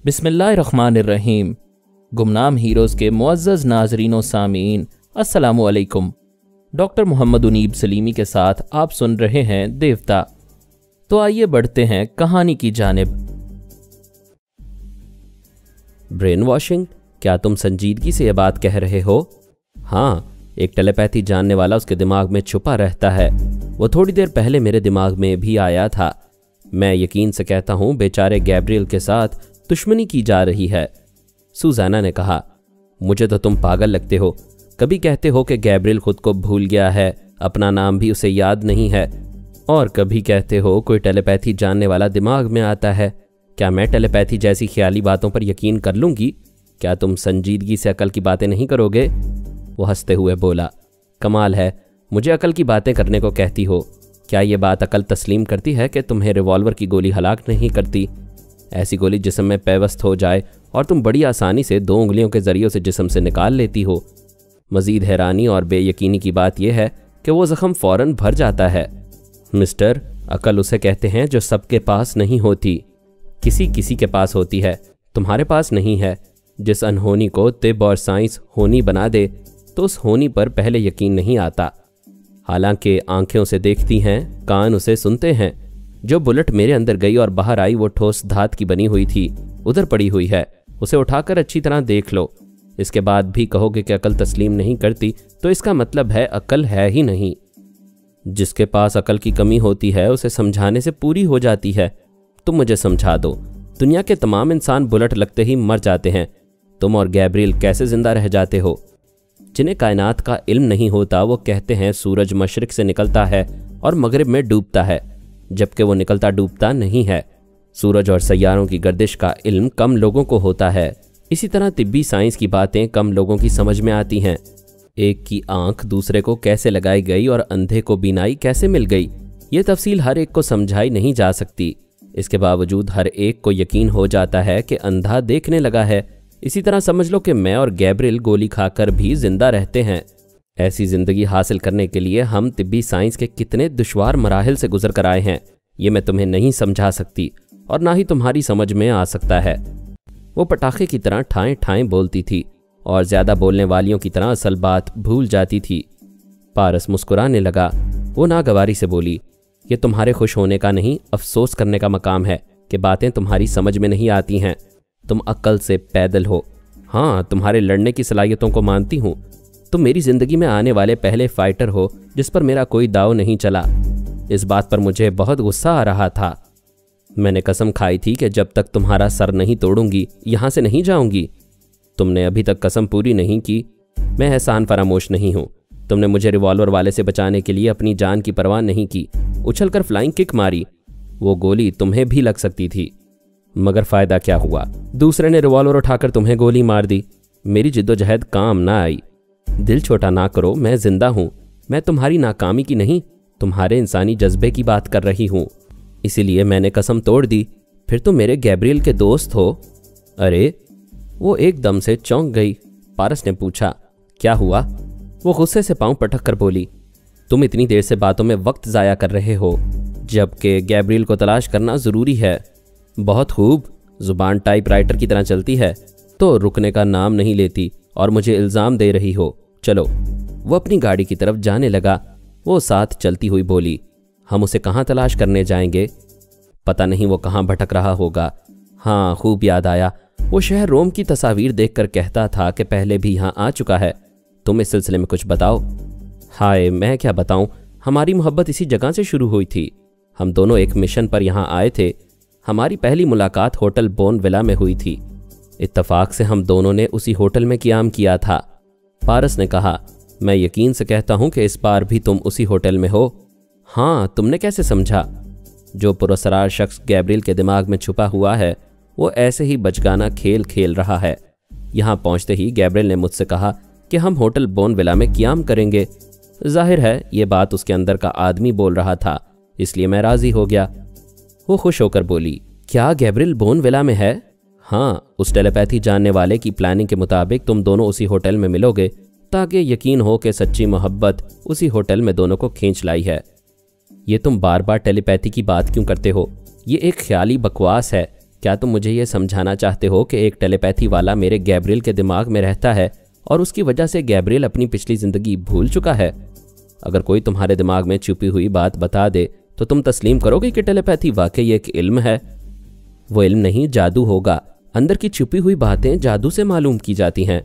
बिस्मिल्लाहिर्रहमानिर्रहीम। गुमनाम हीरोज़ के मुअज़्ज़ज़ नाज़रीन व सामीन, अस्सलामु अलैकुम। डॉक्टर मोहम्मद उनीब सलीमी के साथ आप सुन रहे हैं देवता। तो आइए बढ़ते हैं कहानी की जानिब। Brain washing? क्या तुम संजीदगी से यह बात कह रहे हो? हाँ, एक टेलीपैथी जानने वाला उसके दिमाग में छुपा रहता है। वो थोड़ी देर पहले मेरे दिमाग में भी आया था। मैं यकीन से कहता हूँ बेचारे गैब्रियल के साथ दुश्मनी की जा रही है। सुजाना ने कहा, मुझे तो तुम पागल लगते हो। कभी कहते हो कि गैब्रियल खुद को भूल गया है, अपना नाम भी उसे याद नहीं है, और कभी कहते हो कोई टेलीपैथी जानने वाला दिमाग में आता है। क्या मैं टेलीपैथी जैसी ख्याली बातों पर यकीन कर लूंगी? क्या तुम संजीदगी से अकल की बातें नहीं करोगे? वो हंसते हुए बोला, कमाल है, मुझे अकल की बातें करने को कहती हो। क्या ये बात अकल तस्लीम करती है कि तुम्हें रिवॉल्वर की गोली हलाक नहीं करती? ऐसी गोली जिस्म में पैवस्त हो जाए और तुम बड़ी आसानी से 2 उंगलियों के जरिए उसे जिस्म से निकाल लेती हो। मजीद हैरानी और बेयकीनी की बात यह है कि वो जख्म फौरन भर जाता है। मिस्टर, अकल उसे कहते हैं जो सबके पास नहीं होती, किसी किसी के पास होती है, तुम्हारे पास नहीं है। जिस अनहोनी को तिब और साइंस होनी बना दे तो उस होनी पर पहले यकीन नहीं आता। हालांकि आंखें उसे देखती हैं, कान उसे सुनते हैं। जो बुलेट मेरे अंदर गई और बाहर आई वो ठोस धात की बनी हुई थी, उधर पड़ी हुई है, उसे उठाकर अच्छी तरह देख लो। इसके बाद भी कहोगे कि अकल तस्लीम नहीं करती, तो इसका मतलब है अकल है ही नहीं। जिसके पास अकल की कमी होती है उसे समझाने से पूरी हो जाती है। तुम मुझे समझा दो, दुनिया के तमाम इंसान बुलेट लगते ही मर जाते हैं, तुम और गैब्रियल कैसे जिंदा रह जाते हो? जिन्हें कायनात का इल्म नहीं होता वो कहते हैं सूरज मशरिक से निकलता है और मगरिब में डूबता है, जबकि वो निकलता डूबता नहीं है। सूरज और सैयारों की गर्दिश का इल्म कम लोगों को होता है। इसी तरह तिब्बी साइंस की बातें कम लोगों की समझ में आती हैं। एक की आंख दूसरे को कैसे लगाई गई और अंधे को बीनाई कैसे मिल गई, ये तफसील हर एक को समझाई नहीं जा सकती। इसके बावजूद हर एक को यकीन हो जाता है कि अंधा देखने लगा है। इसी तरह समझ लो कि मैं और गैब्रियल गोली खाकर भी जिंदा रहते हैं। ऐसी जिंदगी हासिल करने के लिए हम तिब्बी साइंस के कितने दुश्वार मराहिल से गुजर कर आए हैं, ये मैं तुम्हें नहीं समझा सकती और ना ही तुम्हारी समझ में आ सकता है। वो पटाखे की तरह ठाएं ठाएं बोलती थी और ज्यादा बोलने वालियों की तरह असल बात भूल जाती थी। पारस मुस्कुराने लगा। वो नागवारी से बोली, ये तुम्हारे खुश होने का नहीं, अफसोस करने का मकाम है कि बातें तुम्हारी समझ में नहीं आती हैं। तुम अक्ल से पैदल हो। हाँ, तुम्हारे लड़ने की सलाहियतों को मानती हूँ। तुम मेरी जिंदगी में आने वाले पहले फाइटर हो जिस पर मेरा कोई दाव नहीं चला। इस बात पर मुझे बहुत गुस्सा आ रहा था। मैंने कसम खाई थी कि जब तक तुम्हारा सर नहीं तोड़ूंगी यहाँ से नहीं जाऊंगी। तुमने अभी तक कसम पूरी नहीं की। मैं एहसान फरामोश नहीं हूँ। तुमने मुझे रिवॉल्वर वाले से बचाने के लिए अपनी जान की परवाह नहीं की, उछलकर फ्लाइंग किक मारी। वो गोली तुम्हें भी लग सकती थी, मगर फायदा क्या हुआ? दूसरे ने रिवॉल्वर उठाकर तुम्हें गोली मार दी। मेरी जिद्दोजहद काम ना आई। दिल छोटा ना करो, मैं जिंदा हूँ। मैं तुम्हारी नाकामी की नहीं, तुम्हारे इंसानी जज्बे की बात कर रही हूँ। इसीलिए मैंने कसम तोड़ दी। फिर तुम मेरे गैब्रियल के दोस्त हो। अरे, वो एकदम से चौंक गई। पारस ने पूछा, क्या हुआ? वो गुस्से से पांव पटक कर बोली, तुम इतनी देर से बातों में वक्त जाया कर रहे हो, जबकि गैब्रियल को तलाश करना जरूरी है। बहुत खूब, जुबान टाइपराइटर की तरह चलती है तो रुकने का नाम नहीं लेती और मुझे इल्ज़ाम दे रही हो। चलो। वो अपनी गाड़ी की तरफ जाने लगा। वो साथ चलती हुई बोली, हम उसे कहाँ तलाश करने जाएंगे? पता नहीं वो कहाँ भटक रहा होगा। हाँ, खूब याद आया, वो शहर रोम की तस्वीर देखकर कहता था कि पहले भी यहाँ आ चुका है। तुम इस सिलसिले में कुछ बताओ। हाय, मैं क्या बताऊं, हमारी मोहब्बत इसी जगह से शुरू हुई थी। हम दोनों एक मिशन पर यहाँ आए थे। हमारी पहली मुलाकात होटल बोन विला में हुई थी। इत्तफाक से हम दोनों ने उसी होटल में क़याम किया था। पारस ने कहा, मैं यकीन से कहता हूं कि इस बार भी तुम उसी होटल में हो। हाँ, तुमने कैसे समझा? जो पुरस्कार शख्स गैब्रियल के दिमाग में छुपा हुआ है वो ऐसे ही बचगाना खेल खेल रहा है। यहाँ पहुंचते ही गैब्रियल ने मुझसे कहा कि हम होटल बोन विला में क़याम करेंगे। जाहिर है ये बात उसके अंदर का आदमी बोल रहा था, इसलिए मैं राजी हो गया। वो खुश होकर बोली, क्या गैब्रियल बोन विला में है? हाँ, उस टेलीपैथी जानने वाले की प्लानिंग के मुताबिक तुम दोनों उसी होटल में मिलोगे ताकि यकीन हो कि सच्ची मोहब्बत उसी होटल में दोनों को खींच लाई है। ये तुम बार बार टेलीपैथी की बात क्यों करते हो? ये एक ख्याली बकवास है क्या तुम मुझे ये समझाना चाहते हो कि एक टेलीपैथी वाला मेरे गैब्रियल के दिमाग में रहता है और उसकी वजह से गैब्रियल अपनी पिछली जिंदगी भूल चुका है? अगर कोई तुम्हारे दिमाग में छुपी हुई बात बता दे तो तुम तस्लीम करोगे कि टेलीपैथी वाकई एक इल्म है? वो इल्म नहीं, जादू होगा। अंदर की छुपी हुई बातें जादू से मालूम की जाती हैं।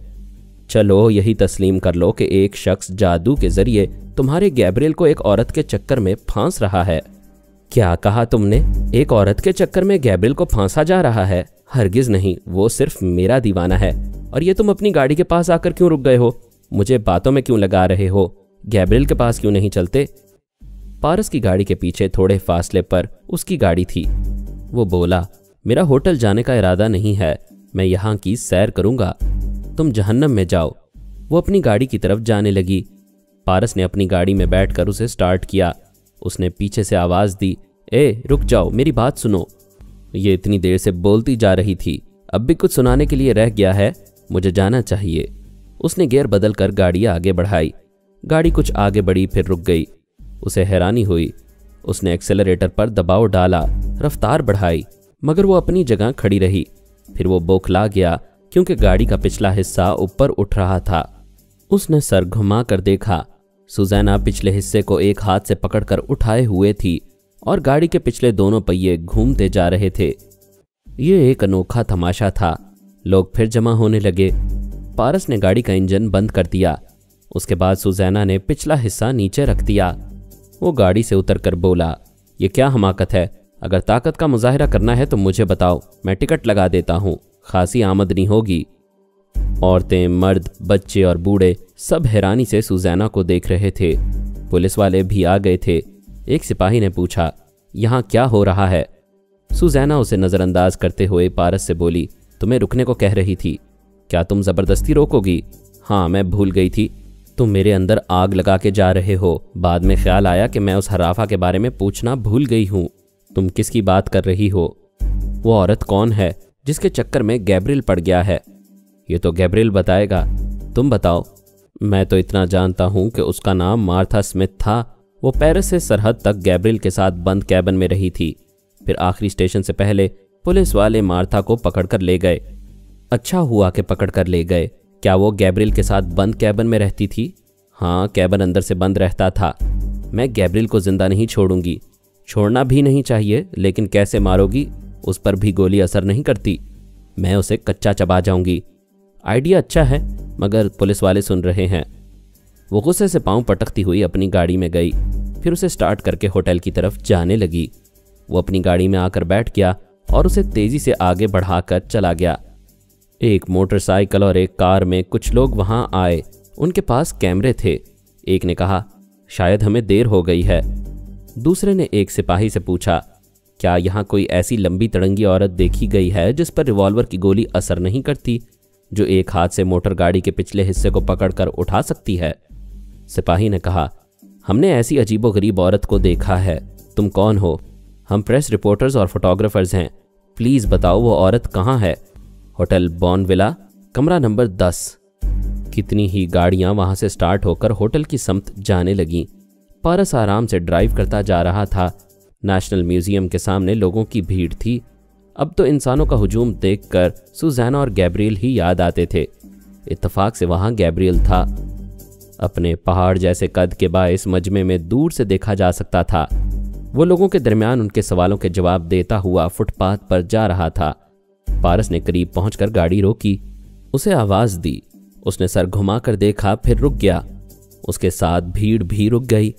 चलो यही तस्लीम कर लो कि एक शख्स जादू के जरिए तुम्हारे गैब्रियल को एक औरत के चक्कर में फांस रहा है। क्या कहा तुमने? एक औरत के चक्कर में गैब्रियल को फांसा जा रहा है? हरगिज नहीं, वो सिर्फ मेरा दीवाना है। और ये तुम अपनी गाड़ी के पास आकर क्यों रुक गए हो? मुझे बातों में क्यों लगा रहे हो? गैब्रियल के पास क्यों नहीं चलते? पारस की गाड़ी के पीछे थोड़े फासले पर उसकी गाड़ी थी। वो बोला, मेरा होटल जाने का इरादा नहीं है, मैं यहाँ की सैर करूंगा, तुम जहन्नम में जाओ। वो अपनी गाड़ी की तरफ जाने लगी। पारस ने अपनी गाड़ी में बैठकर उसे स्टार्ट किया। उसने पीछे से आवाज दी, ए रुक जाओ, मेरी बात सुनो। ये इतनी देर से बोलती जा रही थी, अब भी कुछ सुनाने के लिए रह गया है? मुझे जाना चाहिए। उसने गियर बदल कर गाड़ी आगे बढ़ाई। गाड़ी कुछ आगे बढ़ी, फिर रुक गई। उसे हैरानी हुई। उसने एक्सेलरेटर पर दबाव डाला, रफ्तार बढ़ाई, मगर वो अपनी जगह खड़ी रही। फिर वो बौखला गया क्योंकि गाड़ी का पिछला हिस्सा ऊपर उठ रहा था। उसने सर घुमा कर देखा। सुजैना पिछले हिस्से को एक हाथ से पकड़कर उठाए हुए थी और गाड़ी के पिछले दोनों पहिए घूमते जा रहे थे। ये एक अनोखा तमाशा था। लोग फिर जमा होने लगे। पारस ने गाड़ी का इंजन बंद कर दिया। उसके बाद सुजैना ने पिछला हिस्सा नीचे रख दिया। वो गाड़ी से उतरकर बोला, ये क्या हमाकत है? अगर ताकत का मुजाहिरा करना है तो मुझे बताओ, मैं टिकट लगा देता हूँ, खासी आमदनी होगी। औरतें, मर्द, बच्चे और बूढ़े सब हैरानी से सुजैना को देख रहे थे। पुलिस वाले भी आ गए थे। एक सिपाही ने पूछा, यहाँ क्या हो रहा है? सुजैना उसे नज़रअंदाज करते हुए पारस से बोली, तुम्हें रुकने को कह रही थी, क्या तुम ज़बरदस्ती रोकोगी? हाँ, मैं भूल गई थी, तुम मेरे अंदर आग लगा के जा रहे हो। बाद में ख्याल आया कि मैं उस हराफा के बारे में पूछना भूल गई हूँ। तुम किसकी बात कर रही हो? वो औरत कौन है जिसके चक्कर में गैब्रियल पड़ गया है? ये तो गैब्रियल बताएगा, तुम बताओ। मैं तो इतना जानता हूं कि उसका नाम मार्था स्मिथ था। वो पेरिस से सरहद तक गैब्रियल के साथ बंद कैबिन में रही थी। फिर आखिरी स्टेशन से पहले पुलिस वाले मार्था को पकड़कर ले गए। अच्छा हुआ कि पकड़कर ले गए। क्या वो गैब्रियल के साथ बंद कैबिन में रहती थी? हाँ, कैबिन अंदर से बंद रहता था। मैं गैब्रियल को जिंदा नहीं छोड़ूंगी। छोड़ना भी नहीं चाहिए, लेकिन कैसे मारोगी? उस पर भी गोली असर नहीं करती। मैं उसे कच्चा चबा जाऊंगी। आइडिया अच्छा है, मगर पुलिस वाले सुन रहे हैं। वो गुस्से से पांव पटकती हुई अपनी गाड़ी में गई। फिर उसे स्टार्ट करके होटल की तरफ जाने लगी। वो अपनी गाड़ी में आकर बैठ गया और उसे तेजी से आगे बढ़ाकर चला गया। एक मोटरसाइकिल और एक कार में कुछ लोग वहां आए। उनके पास कैमरे थे। एक ने कहा, शायद हमें देर हो गई है। दूसरे ने एक सिपाही से पूछा, क्या यहाँ कोई ऐसी लंबी तड़ंगी औरत देखी गई है जिस पर रिवॉल्वर की गोली असर नहीं करती, जो एक हाथ से मोटर गाड़ी के पिछले हिस्से को पकड़कर उठा सकती है? सिपाही ने कहा, हमने ऐसी अजीबोगरीब औरत को देखा है। तुम कौन हो? हम प्रेस रिपोर्टर्स और फोटोग्राफर्स हैं। प्लीज बताओ वो औरत कहाँ है? होटल बॉर्नविला, कमरा नंबर 10। कितनी ही गाड़ियां वहां से स्टार्ट होकर होटल की समत जाने लगीं। पारस आराम से ड्राइव करता जा रहा था। नेशनल म्यूजियम के सामने लोगों की भीड़ थी। अब तो इंसानों का हुजूम देखकर सुजैना और गैब्रियल ही याद आते थे। इत्तेफाक से वहां गैब्रियल था। अपने पहाड़ जैसे कद के बायस मजमे में दूर से देखा जा सकता था। वो लोगों के दरमियान उनके सवालों के जवाब देता हुआ फुटपाथ पर जा रहा था। पारस ने करीब पहुंचकर गाड़ी रोकी। उसे आवाज दी। उसने सर घुमाकर देखा, फिर रुक गया। उसके साथ भीड़ भी रुक गई।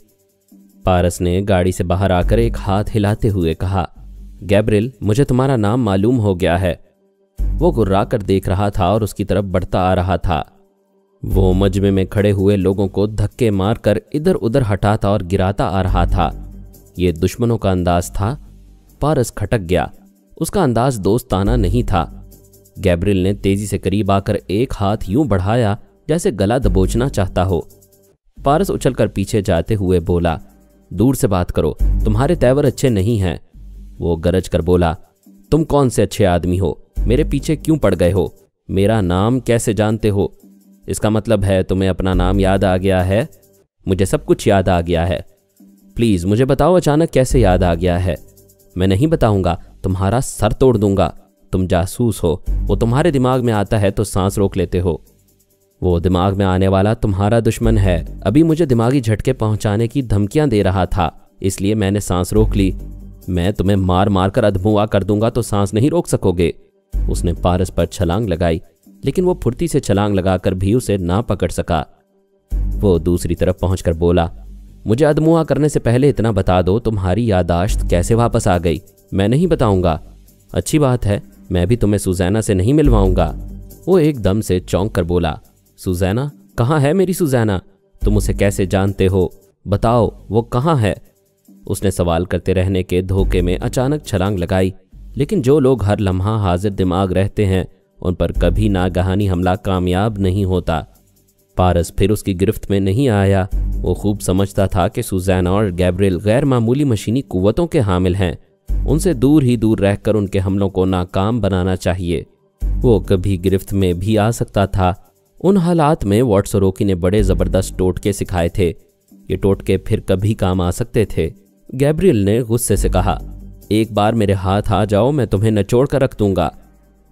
पारस ने गाड़ी से बाहर आकर एक हाथ हिलाते हुए कहा, गैब्रियल, मुझे तुम्हारा नाम मालूम हो गया है। वो गुर्रा कर देख रहा था और उसकी तरफ बढ़ता आ रहा था। वो मजमे में खड़े हुए लोगों को धक्के मारकर इधर उधर हटाता और गिराता आ रहा था। ये दुश्मनों का अंदाज था। पारस खटक गया। उसका अंदाज दोस्ताना नहीं था। गैब्रियल ने तेजी से करीब आकर एक हाथ यूं बढ़ाया जैसे गला दबोचना चाहता हो। पारस उछलकर पीछे जाते हुए बोला, दूर से बात करो, तुम्हारे तेवर अच्छे नहीं हैं। वो गरज कर बोला, तुम कौन से अच्छे आदमी हो? मेरे पीछे क्यों पड़ गए हो? मेरा नाम कैसे जानते हो? इसका मतलब है तुम्हें अपना नाम याद आ गया है? मुझे सब कुछ याद आ गया है। प्लीज मुझे बताओ, अचानक कैसे याद आ गया है? मैं नहीं बताऊंगा, तुम्हारा सर तोड़ दूंगा। तुम जासूस हो। वो तुम्हारे दिमाग में आता है तो सांस रोक लेते हो। वो दिमाग में आने वाला तुम्हारा दुश्मन है। अभी मुझे दिमागी झटके पहुंचाने की धमकियां दे रहा था, इसलिए मैंने सांस रोक ली। मैं तुम्हें मार मार कर अधमुआ कर दूंगा तो सांस नहीं रोक सकोगे। उसने पारस पर छलांग लगाई, लेकिन वो फुर्ती से छलांग लगाकर भी उसे ना पकड़ सका। वो दूसरी तरफ पहुंचकर बोला, मुझे अधमुआ करने से पहले इतना बता दो, तुम्हारी याददाश्त कैसे वापस आ गई? मैं नहीं बताऊंगा। अच्छी बात है, मैं भी तुम्हें सुजैना से नहीं मिलवाऊंगा। वो एकदम से चौंक कर बोला, सुजैना? कहाँ है मेरी सुजैना? तुम उसे कैसे जानते हो? बताओ वो कहाँ है? उसने सवाल करते रहने के धोखे में अचानक छलांग लगाई, लेकिन जो लोग हर लम्हा हाजिर दिमाग रहते हैं उन पर कभी नागहानी हमला कामयाब नहीं होता। पारस फिर उसकी गिरफ्त में नहीं आया। वो खूब समझता था कि सुजैना और गैब्रियल गैर मामूली मशीनी कुव्वतों के हामिल हैं। उनसे दूर ही दूर रहकर उनके हमलों को नाकाम बनाना चाहिए। वो कभी गिरफ्त में भी आ सकता था। उन हालात में वाटसरोकी ने बड़े ज़बरदस्त टोटके सिखाए थे। ये टोटके फिर कभी काम आ सकते थे। गैब्रियल ने गुस्से से कहा, एक बार मेरे हाथ आ जाओ, मैं तुम्हें नचोड़ कर रख दूंगा।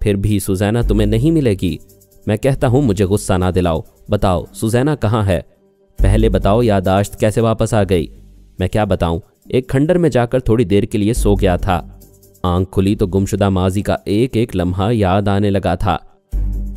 फिर भी सुजैना तुम्हें नहीं मिलेगी। मैं कहता हूं मुझे गुस्सा ना दिलाओ। बताओ सुजैना कहाँ है? पहले बताओ याददाश्त कैसे वापस आ गई? मैं क्या बताऊं, एक खंडर में जाकर थोड़ी देर के लिए सो गया था। आंख खुली तो गुमशुदा माजी का एक एक लम्हा याद आने लगा था।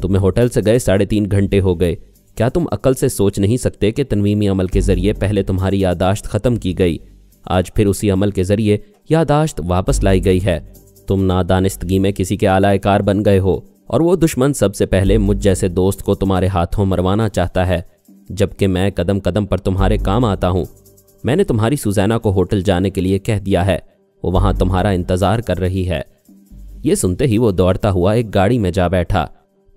तुम्हें होटल से गए 3.5 घंटे हो गए। क्या तुम अकल से सोच नहीं सकते कि तनवीमी अमल के जरिए पहले तुम्हारी याददाश्त खत्म की गई, आज फिर उसी अमल के जरिए याददाश्त वापस लाई गई है? तुम नादानिस्तगी में किसी के आलाएकार बन गए हो और वो दुश्मन सबसे पहले मुझ जैसे दोस्त को तुम्हारे हाथों मरवाना चाहता है, जबकि मैं कदम कदम पर तुम्हारे काम आता हूँ। मैंने तुम्हारी सुजैना को होटल जाने के लिए कह दिया है, वो वहाँ तुम्हारा इंतज़ार कर रही है। ये सुनते ही वो दौड़ता हुआ एक गाड़ी में जा बैठा,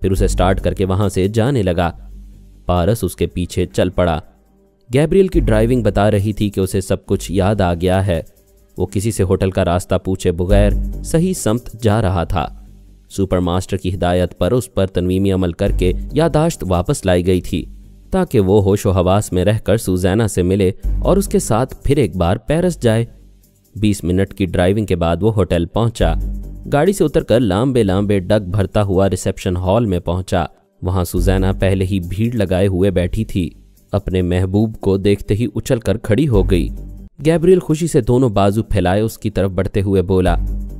फिर उसे स्टार्ट करके वहाँ से जाने लगा। पारस उसके पीछे चल पड़ा। गैब्रियल की ड्राइविंग बता रही थी कि उसे सब कुछ याद आ गया है। वो किसी से होटल का रास्ता पूछे बगैर सही समत जा रहा था। सुपरमास्टर की हिदायत पर उस पर तनवीमी अमल करके याददाश्त वापस लाई गई थी, ताकि वो होशो हवास में रहकर सुजैना से मिले और उसके साथ फिर एक बार पेरिस जाए। 20 मिनट की ड्राइविंग के बाद वो होटल पहुंचा। गाड़ी से उतरकर लांबे लांबे डग भरता हुआ रिसेप्शन हॉल में पहुंचा। वहां सुजैना पहले ही भीड़ लगाए हुए बैठी थी। अपने महबूब को देखते ही उछलकर खड़ी हो गई। गैब्रियल खुशी से दोनों बाजू फैलाए उसकी तरफ बढ़ते हुए बोला,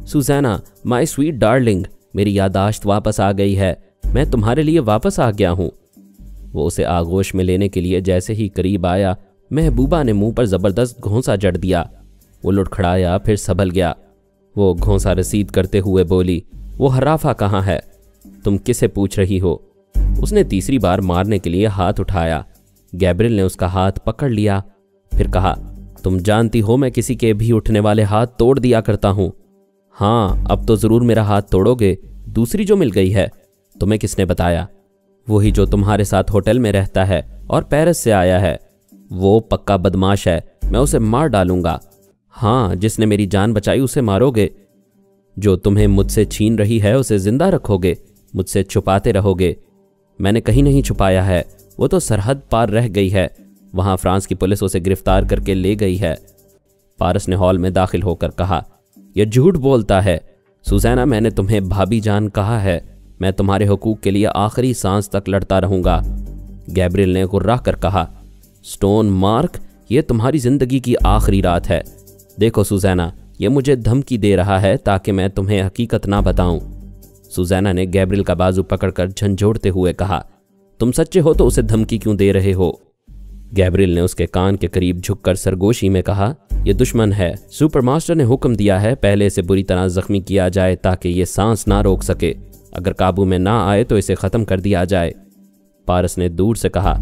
सुजैना माय स्वीट डार्लिंग, मेरी याददाश्त वापस आ गई है। मैं तुम्हारे लिए वापस आ गया हूँ। वो उसे आगोश में लेने के लिए जैसे ही करीब आया, महबूबा ने मुंह पर जबरदस्त घोंसा जड़ दिया। वो लुढ़खड़ाया, फिर संभल गया। वो घोंसा रसीद करते हुए बोली, वो हराफा कहाँ है? तुम किसे पूछ रही हो? उसने तीसरी बार मारने के लिए हाथ उठाया। गैब्रियल ने उसका हाथ पकड़ लिया, फिर कहा, तुम जानती हो मैं किसी के भी उठने वाले हाथ तोड़ दिया करता हूँ। हाँ, अब तो जरूर मेरा हाथ तोड़ोगे। दूसरी जो मिल गई है, तुम्हें किसने बताया? वही जो तुम्हारे साथ होटल में रहता है और पेरिस से आया है। वो पक्का बदमाश है, मैं उसे मार डालूंगा। हाँ, जिसने मेरी जान बचाई उसे मारोगे। जो तुम्हें मुझसे छीन रही है उसे जिंदा रखोगे, मुझसे छुपाते रहोगे। मैंने कहीं नहीं छुपाया है, वो तो सरहद पार रह गई है। वहां फ्रांस की पुलिस उसे गिरफ्तार करके ले गई है। पारस ने हॉल में दाखिल होकर कहा, यह झूठ बोलता है। सुजैना, मैंने तुम्हें भाभी जान कहा है। मैं तुम्हारे हुकूक के लिए आखिरी सांस तक लड़ता रहूंगा। गैब्रियल ने गुर्रा कर कहा, स्टोन मार्क, ये तुम्हारी जिंदगी की आखिरी रात है। देखो सुजैना, ये मुझे धमकी दे रहा है ताकि मैं तुम्हें हकीकत ना बताऊं। सुजैना ने गैब्रियल का बाजू पकड़कर झंझोड़ते हुए कहा, तुम सच्चे हो तो उसे धमकी क्यों दे रहे हो? गैब्रियल ने उसके कान के करीब झुककर सरगोशी में कहा, यह दुश्मन है। सुपरमास्टर ने हुक्म दिया है पहले इसे बुरी तरह जख्मी किया जाए ताकि ये सांस ना रोक सके। अगर काबू में ना आए तो इसे खत्म कर दिया जाए। पारस ने दूर से कहा,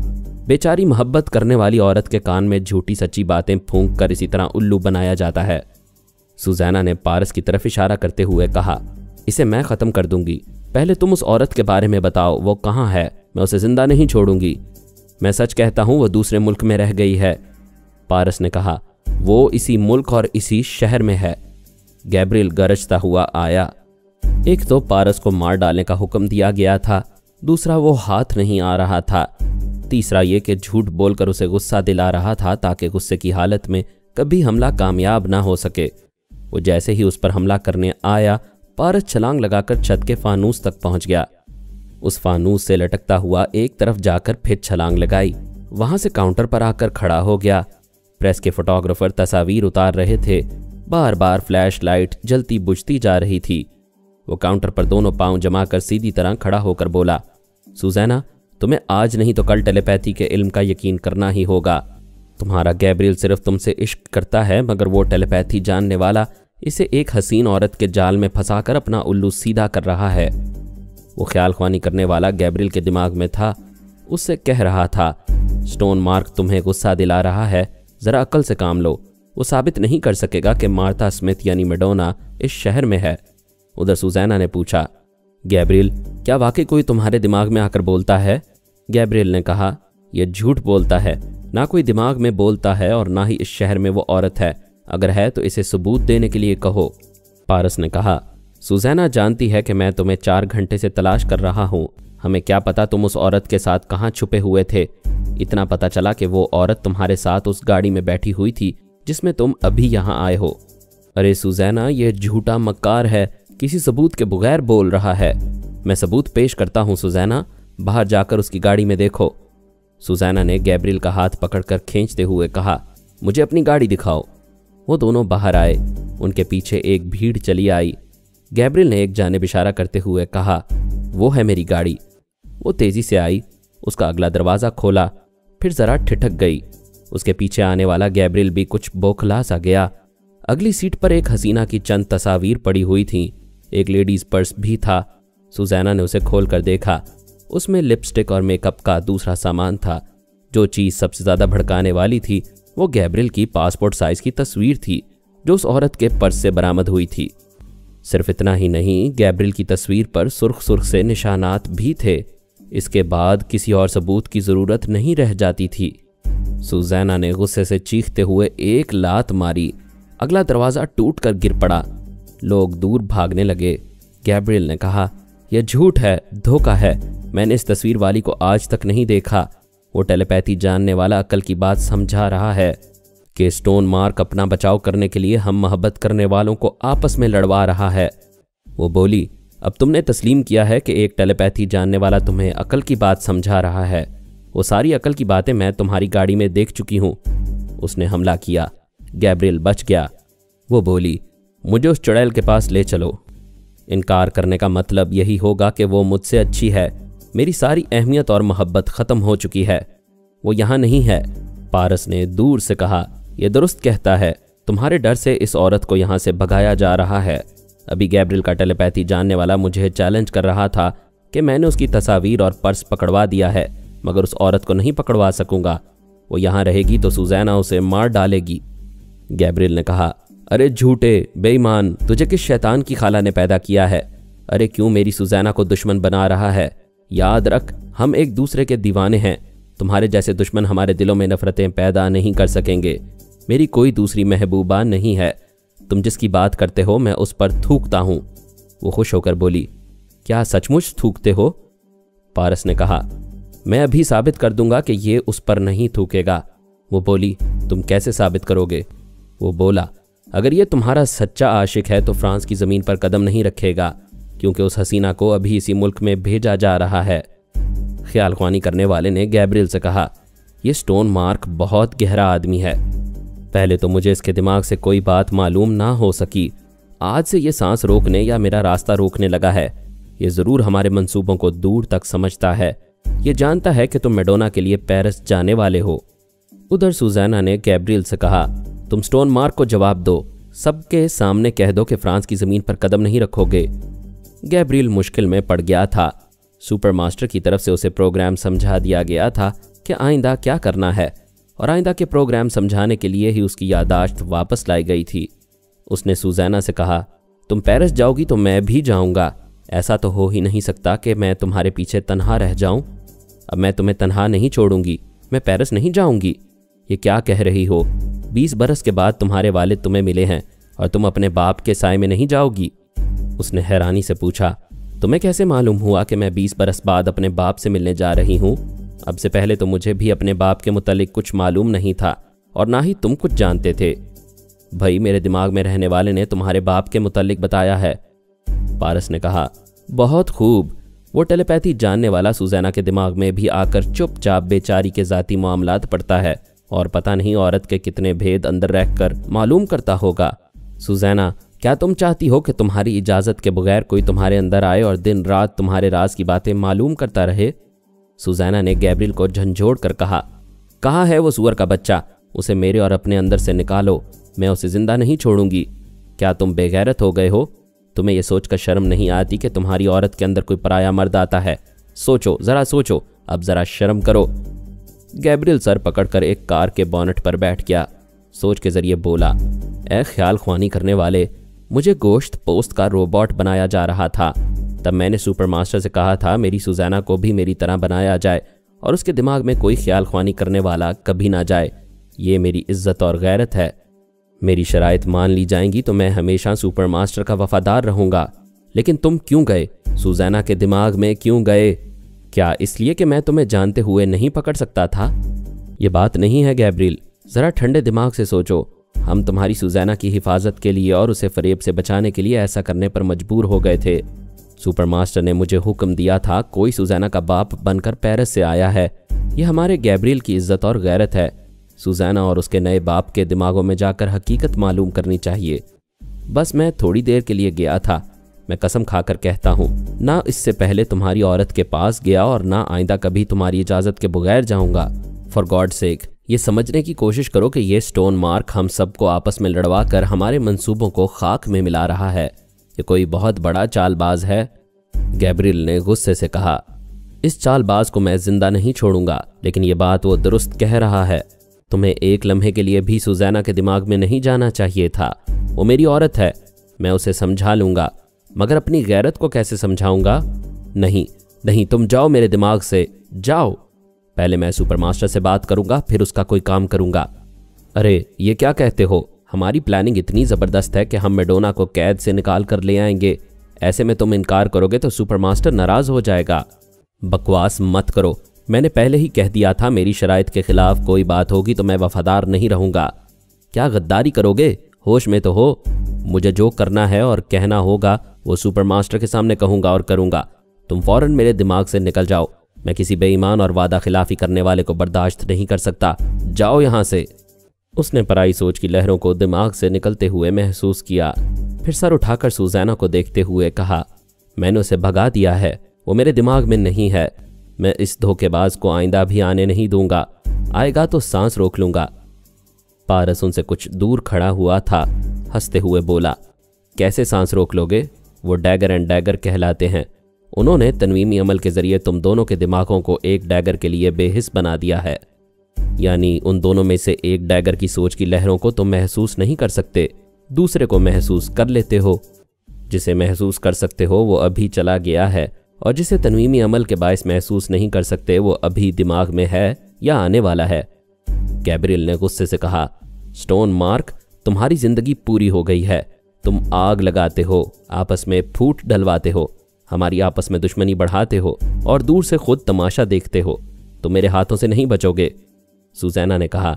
बेचारी मोहब्बत करने वाली औरत के कान में झूठी सच्ची बातें फूंक कर इसी तरह उल्लू बनाया जाता है। सुजैना ने पारस की तरफ इशारा करते हुए कहा, इसे मैं खत्म कर दूंगी। पहले तुम उस औरत के बारे में बताओ, वो कहाँ है? मैं उसे जिंदा नहीं छोड़ूंगी। मैं सच कहता हूं, वो दूसरे मुल्क में रह गई है। पारस ने कहा, वो इसी मुल्क और इसी शहर में है। गैब्रियल गरजता हुआ आया। एक तो पारस को मार डालने का हुक्म दिया गया था, दूसरा वो हाथ नहीं आ रहा था, तीसरा ये कि झूठ बोलकर उसे गुस्सा दिला रहा था ताकि गुस्से की हालत में कभी हमला कामयाब ना हो सके। वो जैसे ही उस पर हमला करने आया, पारस छलांग लगाकर छत के फानूस तक पहुंच गया। उस फानूस से लटकता हुआ एक तरफ जाकर फिर छलांग लगाई, वहां से काउंटर पर आकर खड़ा हो गया। प्रेस के फोटोग्राफर तस्वीर उतार रहे थे। बार बार फ्लैश लाइट जलती बुझती जा रही थी। वो काउंटर पर दोनों पांव जमाकर सीधी तरह खड़ा होकर बोला, सुजैना, तुम्हें आज नहीं तो कल टेलीपैथी के इल्म का यकीन करना ही होगा। तुम्हारा गैब्रियल सिर्फ तुमसे इश्क करता है, मगर वो टेलीपैथी जानने वाला इसे एक हसीन औरत के जाल में फंसाकर अपना उल्लू सीधा कर रहा है। वो ख्याल ख्वानी करने वाला गैब्रियल के दिमाग में था। उससे कह रहा था, स्टोन मार्क तुम्हें गुस्सा दिला रहा है, जरा अक्ल से काम लो। वो साबित नहीं कर सकेगा कि मार्था स्मिथ यानी मैडोना इस शहर में है। उधर सुजैना ने पूछा, गैब्रियल, क्या वाकई कोई तुम्हारे दिमाग में आकर बोलता है? गैब्रियल ने कहा, यह झूठ बोलता है। ना कोई दिमाग में बोलता है और ना ही इस शहर में वो औरत है। अगर है तो इसे सबूत देने के लिए कहो। पारस ने कहा, सुजैना जानती है कि मैं तुम्हें 4 घंटे से तलाश कर रहा हूँ। हमें क्या पता तुम उस औरत के साथ कहाँ छुपे हुए थे। इतना पता चला कि वो औरत तुम्हारे साथ उस गाड़ी में बैठी हुई थी जिसमें तुम अभी यहाँ आए हो। अरे सुजैना, यह झूठा मक्कार है, किसी सबूत के बगैर बोल रहा है। मैं सबूत पेश करता हूँ सुजैना, बाहर जाकर उसकी गाड़ी में देखो। सुजैना ने गैब्रियल का हाथ पकड़कर खींचते हुए कहा, मुझे अपनी गाड़ी दिखाओ। वो दोनों बाहर आए। उनके पीछे एक भीड़ चली आई। गैब्रियल ने एक जानिब इशारा करते हुए कहा, वो है मेरी गाड़ी। वो तेजी से आई, उसका अगला दरवाज़ा खोला, फिर ज़रा ठिठक गई। उसके पीछे आने वाला गैब्रियल भी कुछ बौखला सा गया। अगली सीट पर एक हसीना की चंद तस्वीर पड़ी हुई थीं। एक लेडीज़ पर्स भी था। सुजैना ने उसे खोल कर देखा। उसमें लिपस्टिक और मेकअप का दूसरा सामान था। जो चीज़ सबसे ज़्यादा भड़काने वाली थी वो गैब्रियल की पासपोर्ट साइज की तस्वीर थी जो उस औरत के पर्स से बरामद हुई थी। सिर्फ इतना ही नहीं, गैब्रियल की तस्वीर पर सुर्ख सुर्ख से निशानात भी थे। इसके बाद किसी और सबूत की ज़रूरत नहीं रह जाती थी। सुजैना ने गुस्से से चीखते हुए एक लात मारी। अगला दरवाज़ा टूट कर गिर पड़ा। लोग दूर भागने लगे। गैब्रियल ने कहा, यह झूठ है, धोखा है। मैंने इस तस्वीर वाली को आज तक नहीं देखा। वो टेलीपैथी जानने वाला अक्ल की बात समझा रहा है कि स्टोन मार्क अपना बचाव करने के लिए हम मोहब्बत करने वालों को आपस में लड़वा रहा है। वो बोली, अब तुमने तस्लीम किया है कि एक टेलीपैथी जानने वाला तुम्हें अक्ल की बात समझा रहा है। वो सारी अक्ल की बातें मैं तुम्हारी गाड़ी में देख चुकी हूँ। उसने हमला किया। गैब्रियल बच गया। वो बोली, मुझे उस चुड़ैल के पास ले चलो। इनकार करने का मतलब यही होगा कि वो मुझसे अच्छी है। मेरी सारी अहमियत और मोहब्बत ख़त्म हो चुकी है। वो यहाँ नहीं है। पारस ने दूर से कहा, यह दुरुस्त कहता है। तुम्हारे डर से इस औरत को यहाँ से भगाया जा रहा है। अभी गैब्रियल का टेलीपैथी जानने वाला मुझे चैलेंज कर रहा था कि मैंने उसकी तस्वीर और पर्स पकड़वा दिया है, मगर उस औरत को नहीं पकड़वा सकूंगा। वो यहाँ रहेगी तो सुजैना उसे मार डालेगी। गैब्रियल ने कहा, अरे झूठे बेईमान, तुझे किस शैतान की खाला ने पैदा किया है? अरे क्यों मेरी सुजैना को दुश्मन बना रहा है? याद रख, हम एक दूसरे के दीवाने हैं। तुम्हारे जैसे दुश्मन हमारे दिलों में नफरतें पैदा नहीं कर सकेंगे। मेरी कोई दूसरी महबूबा नहीं है। तुम जिसकी बात करते हो मैं उस पर थूकता हूँ। वो खुश होकर बोली, क्या सचमुच थूकते हो? पारस ने कहा, मैं अभी साबित कर दूंगा कि ये उस पर नहीं थूकेगा। वो बोली, तुम कैसे साबित करोगे? वो बोला, अगर ये तुम्हारा सच्चा आशिक है तो फ्रांस की ज़मीन पर कदम नहीं रखेगा, क्योंकि उस हसीना को अभी इसी मुल्क में भेजा जा रहा है। ख्याल ख्वानी करने वाले ने गैब्रियल से कहा, यह स्टोन मार्क बहुत गहरा आदमी है। पहले तो मुझे इसके दिमाग से कोई बात मालूम ना हो सकी। आज से ये सांस रोकने या मेरा रास्ता रोकने लगा है। ये ज़रूर हमारे मंसूबों को दूर तक समझता है। ये जानता है कि तुम मैडोना के लिए पेरिस जाने वाले हो। उधर सुजैना ने गैब्रियल से कहा, तुम स्टोन मार्क को जवाब दो। सबके सामने कह दो कि फ्रांस की ज़मीन पर कदम नहीं रखोगे। गैब्रियल मुश्किल में पड़ गया था। सुपर मास्टर की तरफ से उसे प्रोग्राम समझा दिया गया था कि आइंदा क्या करना है, और आइंदा के प्रोग्राम समझाने के लिए ही उसकी यादाश्त वापस लाई गई थी। उसने सुजैना से कहा, तुम पेरिस जाओगी तो मैं भी जाऊंगा। ऐसा तो हो ही नहीं सकता कि मैं तुम्हारे पीछे तन्हा रह जाऊं। अब मैं तुम्हें तन्हा नहीं छोड़ूंगी। मैं पेरिस नहीं जाऊंगी। ये क्या कह रही हो? 20 बरस के बाद तुम्हारे वालिद तुम्हें मिले हैं और तुम अपने बाप के साए में नहीं जाओगी? उसने हैरानी से पूछा, तुम्हें कैसे मालूम हुआ कि मैं 20 बरस बाद अपने बाप से मिलने जा रही हूँ? अब से पहले तो मुझे भी अपने बाप के मुतालिक कुछ मालूम नहीं था, और ना ही तुम कुछ जानते थे। भाई, मेरे दिमाग में रहने वाले ने तुम्हारे बाप के मुतालिक बताया है। पारस ने कहा। बहुत खूब। वो टेलीपैथी जानने वाला सुजैना के दिमाग में भी आकर चुपचाप बेचारी के जाती मामलात पड़ता है और पता नहीं औरत के कितने भेद अंदर रहकर मालूम करता होगा। सुजैना, क्या तुम चाहती हो कि तुम्हारी इजाज़त के बगैर कोई तुम्हारे अंदर आए और दिन रात तुम्हारे राज की बातें मालूम करता रहे? सुजैना ने गैब्रियल को झंझोड़ कर कहा। कहाँ है वो सुअर का बच्चा? उसे मेरे और अपने अंदर से निकालो, मैं उसे जिंदा नहीं छोड़ूंगी। क्या तुम बेगैरत हो गए हो? तुम्हें यह सोचकर शर्म नहीं आती कि तुम्हारी औरत के अंदर कोई पराया मर्द आता है? सोचो, जरा सोचो, अब जरा शर्म करो। गैब्रियल सर पकड़कर एक कार के बोनट पर बैठ गया। सोच के जरिए बोला, ए ख्याल ख्वानी करने वाले, मुझे गोश्त पोस्ट का रोबोट बनाया जा रहा था। तब मैंने सुपर मास्टर से कहा था मेरी सुजैना को भी मेरी तरह बनाया जाए और उसके दिमाग में कोई ख्याल ख्वानी करने वाला कभी ना जाए। ये मेरी इज्जत और गैरत है। मेरी शराइत मान ली जाएंगी तो मैं हमेशा सुपर मास्टर का वफादार रहूंगा। लेकिन तुम क्यों गए? सुजैना के दिमाग में क्यों गए? क्या इसलिए कि मैं तुम्हें जानते हुए नहीं पकड़ सकता था? ये बात नहीं है गैब्रियल, जरा ठंडे दिमाग से सोचो। हम तुम्हारी सुजैना की हिफाजत के लिए और उसे फरेब से बचाने के लिए ऐसा करने पर मजबूर हो गए थे। सुपर मास्टर ने मुझे हुक्म दिया था, कोई सुजैना का बाप बनकर पेरिस से आया है। यह हमारे गैब्रियल की इज्जत और गैरत है। सुजैना और उसके नए बाप के दिमागों में जाकर हकीकत मालूम करनी चाहिए। बस मैं थोड़ी देर के लिए गया था। मैं कसम खाकर कहता हूँ, ना इससे पहले तुम्हारी औरत के पास गया और ना आइंदा कभी तुम्हारी इजाज़त के बगैर जाऊँगा। फॉर गॉड सेक, ये समझने की कोशिश करो कि ये स्टोन मार्क हम सबको आपस में लड़वा कर हमारे मंसूबों को खाक में मिला रहा है। ये कोई बहुत बड़ा चालबाज है। गैब्रियल ने गुस्से से कहा। इस चालबाज को मैं जिंदा नहीं छोड़ूंगा, लेकिन ये बात वो दुरुस्त कह रहा है। तुम्हें एक लम्हे के लिए भी सुजैना के दिमाग में नहीं जाना चाहिए था। वो मेरी औरत है, मैं उसे समझा लूंगा, मगर अपनी गैरत को कैसे समझाऊंगा? नहीं नहीं, तुम जाओ मेरे दिमाग से, जाओ। पहले मैं सुपर मास्टर से बात करूंगा, फिर उसका कोई काम करूंगा। अरे ये क्या कहते हो? हमारी प्लानिंग इतनी ज़बरदस्त है कि हम मेडोना को कैद से निकाल कर ले आएंगे। ऐसे में तुम इनकार करोगे तो सुपर मास्टर नाराज़ हो जाएगा। बकवास मत करो, मैंने पहले ही कह दिया था मेरी शराइत के खिलाफ कोई बात होगी तो मैं वफादार नहीं रहूंगा। क्या गद्दारी करोगे? होश में तो हो। मुझे जो करना है और कहना होगा वो सुपर मास्टर के सामने कहूंगा और करूंगा। तुम फौरन मेरे दिमाग से निकल जाओ। मैं किसी बेईमान और वादा खिलाफी करने वाले को बर्दाश्त नहीं कर सकता। जाओ यहां से। उसने पराई सोच की लहरों को दिमाग से निकलते हुए महसूस किया। फिर सर उठाकर सुजैना को देखते हुए कहा, मैंने उसे भगा दिया है, वो मेरे दिमाग में नहीं है। मैं इस धोखेबाज को आइंदा भी आने नहीं दूंगा। आएगा तो सांस रोक लूंगा। पारस उनसे कुछ दूर खड़ा हुआ था। हंसते हुए बोला, कैसे सांस रोक लोगे? वो डैगर एंड डैगर कहलाते हैं। उन्होंने तनवीमी अमल के जरिए तुम दोनों के दिमागों को एक डैगर के लिए बेहिस बना दिया है। यानी उन दोनों में से एक डैगर की सोच की लहरों को तुम महसूस नहीं कर सकते, दूसरे को महसूस कर लेते हो। जिसे महसूस कर सकते हो वो अभी चला गया है, और जिसे तनवीमी अमल के बायस महसूस नहीं कर सकते वो अभी दिमाग में है या आने वाला है। गैब्रियल ने गुस्से से कहा, स्टोन मार्क, तुम्हारी जिंदगी पूरी हो गई है। तुम आग लगाते हो, आपस में फूट डलवाते हो, हमारी आपस में दुश्मनी बढ़ाते हो और दूर से खुद तमाशा देखते हो। तुम मेरे हाथों से नहीं बचोगे। सुजैना ने कहा,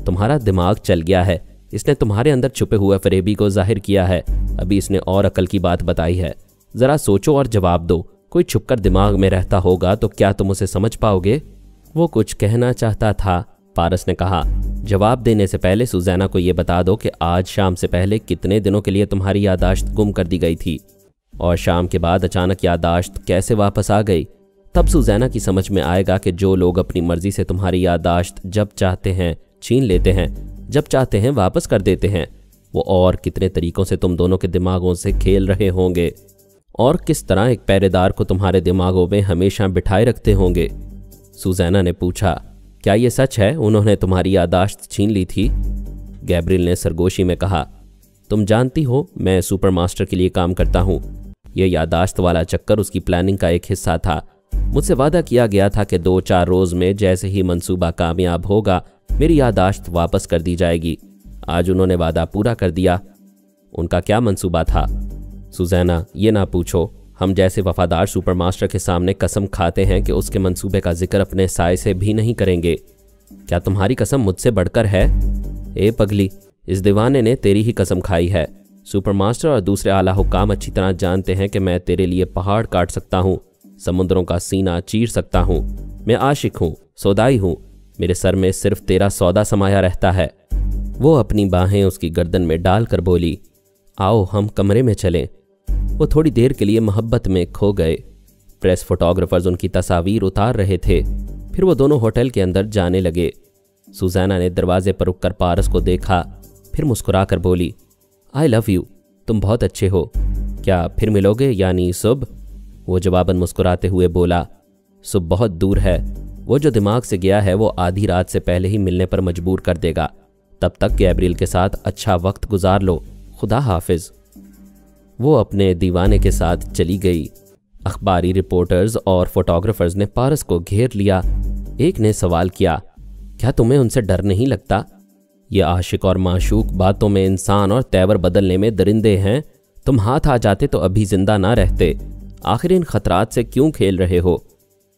तुम्हारा दिमाग चल गया है। इसने तुम्हारे अंदर छुपे हुए फरेबी को जाहिर किया है। अभी इसने और अकल की बात बताई है। जरा सोचो और जवाब दो। कोई छुपकर दिमाग में रहता होगा तो क्या तुम उसे समझ पाओगे? वो कुछ कहना चाहता था। पारस ने कहा, जवाब देने से पहले सुजैना को यह बता दो कि आज शाम से पहले कितने दिनों के लिए तुम्हारी यादाश्त गुम कर दी गई थी, और शाम के बाद अचानक यादाश्त कैसे वापस आ गई। तब सुजैना की समझ में आएगा कि जो लोग अपनी मर्जी से तुम्हारी यादाश्त जब चाहते हैं छीन लेते हैं, जब चाहते हैं वापस कर देते हैं, वो और कितने तरीकों से तुम दोनों के दिमागों से खेल रहे होंगे, और किस तरह एक पहरेदार को तुम्हारे दिमागों में हमेशा बिठाए रखते होंगे। सुजैना ने पूछा, क्या ये सच है उन्होंने तुम्हारी यादाश्त छीन ली थी? गैब्रियल ने सरगोशी में कहा, तुम जानती हो मैं सुपर मास्टर के लिए काम करता हूँ। यह यादाश्त वाला चक्कर उसकी प्लानिंग का एक हिस्सा था। मुझसे वादा किया गया था कि 2-4 रोज में जैसे ही मंसूबा कामयाब होगा मेरी यादाश्त वापस कर दी जाएगी। आज उन्होंने वादा पूरा कर दिया। उनका क्या मंसूबा था? सुजैना, ये ना पूछो। हम जैसे वफादार सुपर मास्टर के सामने कसम खाते हैं कि उसके मंसूबे का जिक्र अपने साय से भी नहीं करेंगे। क्या तुम्हारी कसम मुझसे बढ़कर है? ए पगली, इस दीवाने ने तेरी ही कसम खाई है। सुपरमास्टर और दूसरे आला हुक्काम अच्छी तरह जानते हैं कि मैं तेरे लिए पहाड़ काट सकता हूँ, समुद्रों का सीना चीर सकता हूँ। मैं आशिक हूँ, सौदाई हूँ, मेरे सर में सिर्फ तेरा सौदा समाया रहता है। वो अपनी बाहें उसकी गर्दन में डालकर बोली, आओ हम कमरे में चलें। वो थोड़ी देर के लिए मोहब्बत में खो गए। प्रेस फोटोग्राफर्स उनकी तस्वीर उतार रहे थे। फिर वो दोनों होटल के अंदर जाने लगे। सुजैना ने दरवाजे पर रुककर पारस को देखा, फिर मुस्कुरा कर बोली, आई लव यू, तुम बहुत अच्छे हो, क्या फिर मिलोगे यानी सुबह? वो जवाबन मुस्कुराते हुए बोला, सुबह बहुत दूर है, वो जो दिमाग से गया है वो आधी रात से पहले ही मिलने पर मजबूर कर देगा। तब तक गैब्रियल के साथ अच्छा वक्त गुजार लो, खुदा हाफिज। वो अपने दीवाने के साथ चली गई। अखबारी रिपोर्टर्स और फोटोग्राफर्स ने पारस को घेर लिया। एक ने सवाल किया, क्या तुम्हें उनसे डर नहीं लगता? ये आशिक और माशूक बातों में इंसान और तेवर बदलने में दरिंदे हैं। तुम हाथ आ जाते तो अभी जिंदा ना रहते। आखिर इन खतरात से क्यों खेल रहे हो?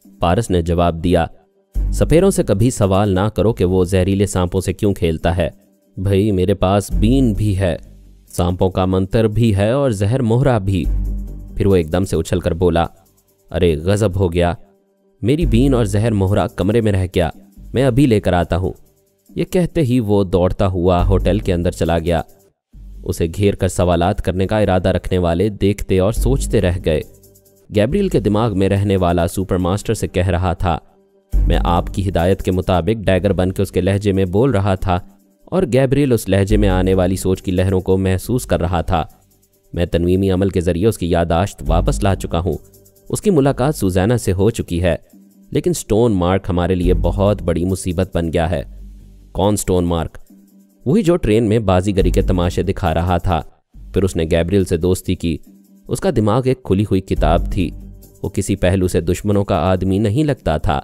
पारस ने जवाब दिया, सपेरों से कभी सवाल ना करो कि वो जहरीले सांपों से क्यों खेलता है। भाई मेरे पास बीन भी है, सांपों का मंत्र भी है और जहर मोहरा भी। फिर वो एकदम से उछलकर बोला, अरे गजब हो गया, मेरी बीन और जहर मोहरा कमरे में रह गया, मैं अभी लेकर आता हूँ। ये कहते ही वो दौड़ता हुआ होटल के अंदर चला गया। उसे घेर कर सवालात करने का इरादा रखने वाले देखते और सोचते रह गए। गैब्रियल के दिमाग में रहने वाला सुपरमास्टर से कह रहा था, मैं आपकी हिदायत के मुताबिक डैगर बन के उसके लहजे में बोल रहा था और गैब्रियल उस लहजे में आने वाली सोच की लहरों को महसूस कर रहा था। मैं तनवीमी अमल के जरिए उसकी यादाश्त वापस ला चुका हूँ। उसकी मुलाकात सुजैना से हो चुकी है, लेकिन स्टोन मार्क हमारे लिए बहुत बड़ी मुसीबत बन गया है। कौन स्टोन मार्क? वही जो ट्रेन में बाजीगरी के तमाशे दिखा रहा था। फिर उसने गैब्रियल से दोस्ती की। उसका दिमाग एक खुली हुई किताब थी। वो किसी पहलू से दुश्मनों का आदमी नहीं लगता था।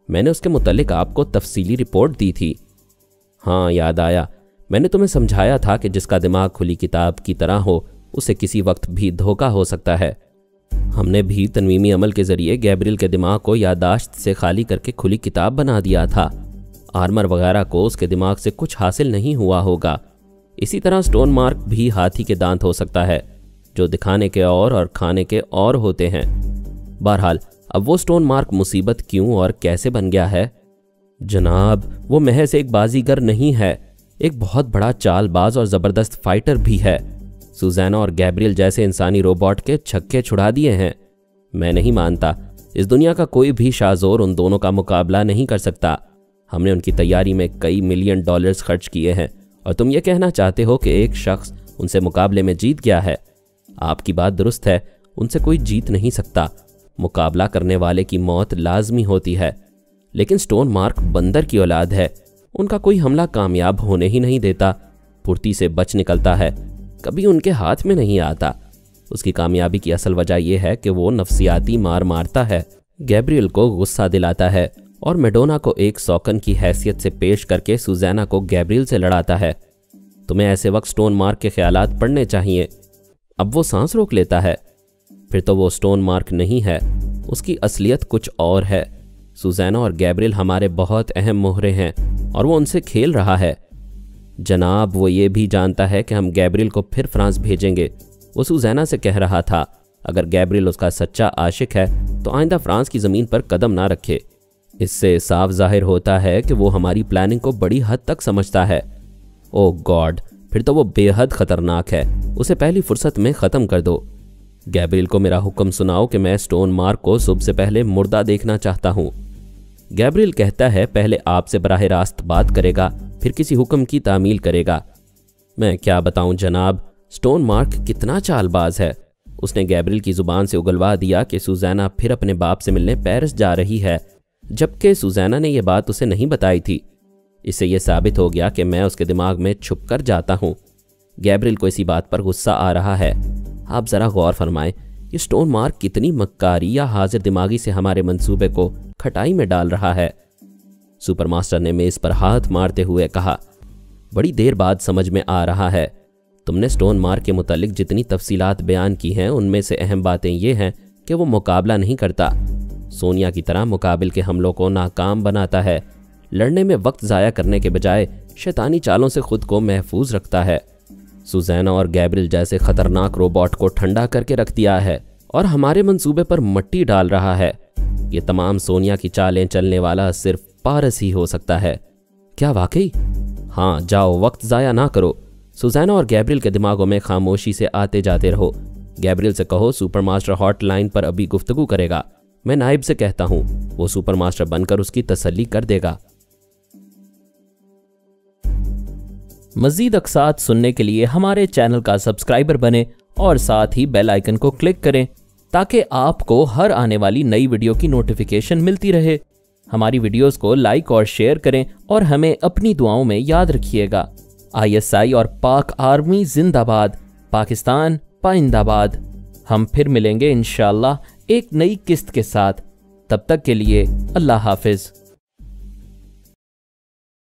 मैंने उसके मुतालिक आपको तफसीली रिपोर्ट दी थी। हाँ याद आया, मैंने तुम्हें समझाया था कि जिसका दिमाग खुली किताब की तरह हो उसे किसी वक्त भी धोखा हो सकता है। हमने भी तनवीमी अमल के जरिए गैब्रियल के दिमाग को यादाश्त से खाली करके खुली किताब बना दिया था। आर्मर वगैरह को उसके दिमाग से कुछ हासिल नहीं हुआ होगा। इसी तरह स्टोन मार्क भी हाथी के दांत हो सकता है, जो दिखाने के और खाने के और होते हैं। बहरहाल अब वो स्टोन मार्क मुसीबत क्यों और कैसे बन गया है? जनाब, वो महज एक बाजीगर नहीं है, एक बहुत बड़ा चालबाज और ज़बरदस्त फाइटर भी है। सुजैना और गैब्रियल जैसे इंसानी रोबोट के छक्के छुड़ा दिए हैं। मैं नहीं मानता, इस दुनिया का कोई भी शाहजोर उन दोनों का मुकाबला नहीं कर सकता। हमने उनकी तैयारी में कई मिलियन डॉलर्स खर्च किए हैं और तुम ये कहना चाहते हो कि एक शख्स उनसे मुकाबले में जीत गया है? आपकी बात दुरुस्त है, उनसे कोई जीत नहीं सकता। मुकाबला करने वाले की मौत लाजमी होती है। लेकिन स्टोन मार्क बंदर की औलाद है, उनका कोई हमला कामयाब होने ही नहीं देता। फुर्ती से बच निकलता है, कभी उनके हाथ में नहीं आता। उसकी कामयाबी की असल वजह यह है कि वो नफ्सियाती मार मारता है, गैब्रियल को गुस्सा दिलाता है और मेडोना को एक सौकन की हैसियत से पेश करके सुजैना को गैब्रियल से लड़ाता है। तुम्हें ऐसे वक्त स्टोन मार्क के ख्यालात पढ़ने चाहिए। अब वो सांस रोक लेता है, फिर तो वो स्टोन मार्क नहीं है, उसकी असलियत कुछ और है। सुजैना और गैब्रियल हमारे बहुत अहम मोहरे हैं और वो उनसे खेल रहा है। जनाब, वो ये भी जानता है कि हम गैब्रियल को फिर फ्रांस भेजेंगे। वो सुजैना से कह रहा था, अगर गैब्रियल उसका सच्चा आशिक है तो आइंदा फ्रांस की ज़मीन पर कदम ना रखे। इससे साफ जाहिर होता है कि वो हमारी प्लानिंग को बड़ी हद तक समझता है। ओह गॉड, फिर तो वो बेहद खतरनाक है, उसे पहली फुर्सत में ख़त्म कर दो। गैब्रियल को मेरा हुक्म सुनाओ कि मैं स्टोन मार्क को सुबह से पहले मुर्दा देखना चाहता हूँ। गैब्रियल कहता है पहले आपसे बराह रास्त बात करेगा, फिर किसी हुक्म की तामील करेगा। मैं क्या बताऊं जनाब, स्टोन मार्क कितना चालबाज है। उसने गैब्रियल की जुबान से उगलवा दिया कि सुजैना फिर अपने बाप से मिलने पेरिस जा रही है, जबकि सुजैना ने यह बात उसे नहीं बताई थी। इससे यह साबित हो गया कि मैं उसके दिमाग में छुप कर जाता हूँ। गैब्रियल को इसी बात पर गुस्सा आ रहा है। आप ज़रा गौर फरमाएं, ये स्टोन मार्क कितनी मक्कारी या हाजिर दिमागी से हमारे मंसूबे को खटाई में डाल रहा है। सुपरमास्टर ने मेज़ पर हाथ मारते हुए कहा, बड़ी देर बाद समझ में आ रहा है। तुमने स्टोन मार्क के मुतालिक जितनी तफसीलात बयान की हैं उनमें से अहम बातें ये हैं कि वो मुकाबला नहीं करता, सोनिया की तरह मुकाबिल के हमलों को नाकाम बनाता है, लड़ने में वक्त ज़ाया करने के बजाय शैतानी चालों से खुद को महफूज रखता है। सुजैना और गैब्रियल जैसे खतरनाक रोबोट को ठंडा करके रख दिया है और हमारे मंसूबे पर मिट्टी डाल रहा है। ये तमाम सोनिया की चालें चलने वाला सिर्फ पारस ही हो सकता है। क्या वाकई? हाँ, जाओ, वक्त ज़ाया ना करो। सुजैना और गैब्रियल के दिमागों में खामोशी से आते जाते रहो। गैब्रियल से कहो सुपरमास्टर हॉटलाइन पर अभी गुफ्तगू करेगा। मैं नाइब से कहता हूँ, वो सुपरमास्टर बनकर उसकी तसल्ली कर देगा। मज़ीद अक़सात सुनने के लिए हमारे चैनल का सब्सक्राइबर बने और साथ ही बेल आइकन को क्लिक करें ताकि आपको हर आने वाली नई वीडियो की नोटिफिकेशन मिलती रहे। हमारी वीडियोस को लाइक और शेयर करें और हमें अपनी दुआओं में याद रखिएगा। ISI और पाक आर्मी जिंदाबाद, पाकिस्तान पाइंदाबाद। हम फिर मिलेंगे इंशाअल्लाह एक नई किस्त के साथ। तब तक के लिए अल्लाह हाफिज।